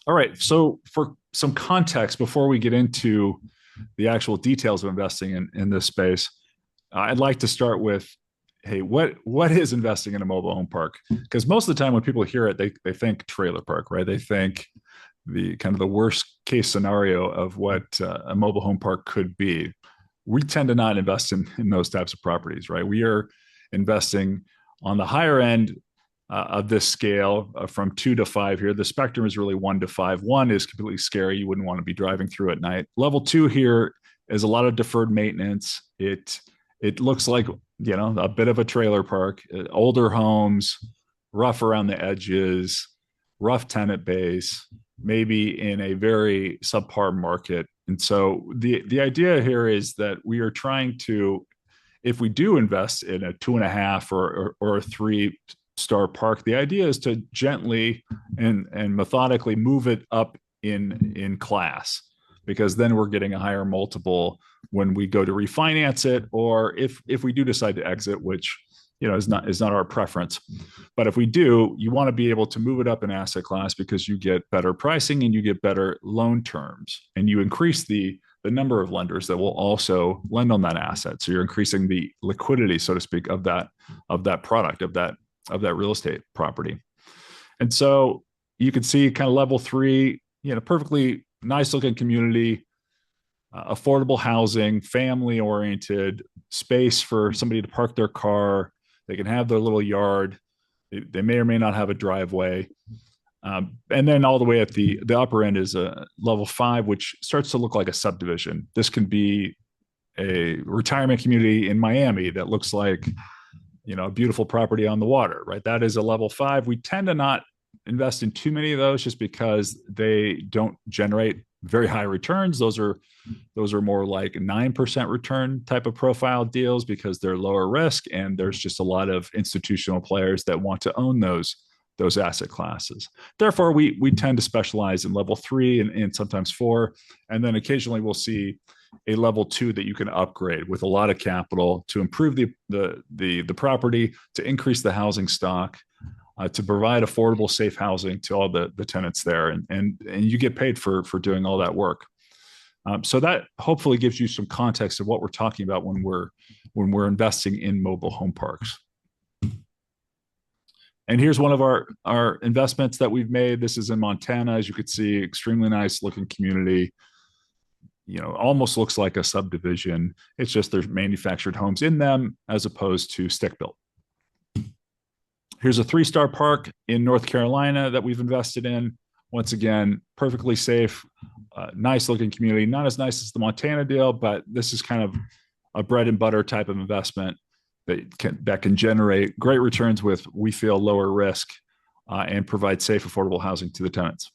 All right. So for some context, before we get into the actual details of investing in this space, I'd like to start with, hey, what is investing in a mobile home park? Because most of the time when people hear it, they think trailer park, right? They think the kind of the worst case scenario of what a mobile home park could be. We tend to not invest in those types of properties, right? We are investing on the higher end of this scale from 2 to 5 here. The spectrum is really 1 to 5. One is completely scary. You wouldn't want to be driving through at night. Level two here is a lot of deferred maintenance. It looks like, a bit of a trailer park, older homes, rough around the edges, rough tenant base, maybe in a very subpar market. And so the idea here is that we are trying to, if we do invest in a 2.5 or a 3-star park, the idea is to gently and methodically move it up in class, because then we're getting a higher multiple when we go to refinance it, or if we do decide to exit, which is not our preference. But if we do, you want to be able to move it up in asset class because you get better pricing and you get better loan terms, and you increase the number of lenders that will also lend on that asset. So you're increasing the liquidity, so to speak, of that product, of that real estate property. And so you can see kind of level three, perfectly nice looking community, affordable housing, family oriented, space for somebody to park their car. They can have their little yard. They may or may not have a driveway. And then all the way at the upper end is a level 5, which starts to look like a subdivision. This can be a retirement community in Miami that looks like, a beautiful property on the water, right? That is a level 5. We tend to not invest in too many of those just because they don't generate very high returns. Those are more like 9% return type of profile deals because they're lower risk, and there's just a lot of institutional players that want to own those asset classes. Therefore, we tend to specialize in level 3 and sometimes 4, and then occasionally we'll see a level 2 that you can upgrade with a lot of capital to improve the property, to increase the housing stock, to provide affordable, safe housing to all the tenants there, and you get paid for doing all that work. So that hopefully gives you some context of what we're talking about when we're investing in mobile home parks. And here's one of our investments that we've made. This is in Montana. As you can see, extremely nice looking community. Almost looks like a subdivision. It's just there's manufactured homes in them as opposed to stick built. Here's a 3-star park in North Carolina that we've invested in. Once again, perfectly safe, nice looking community. Not as nice as the Montana deal, but this is kind of a bread and butter type of investment that can generate great returns with, we feel, lower risk, and provide safe, affordable housing to the tenants.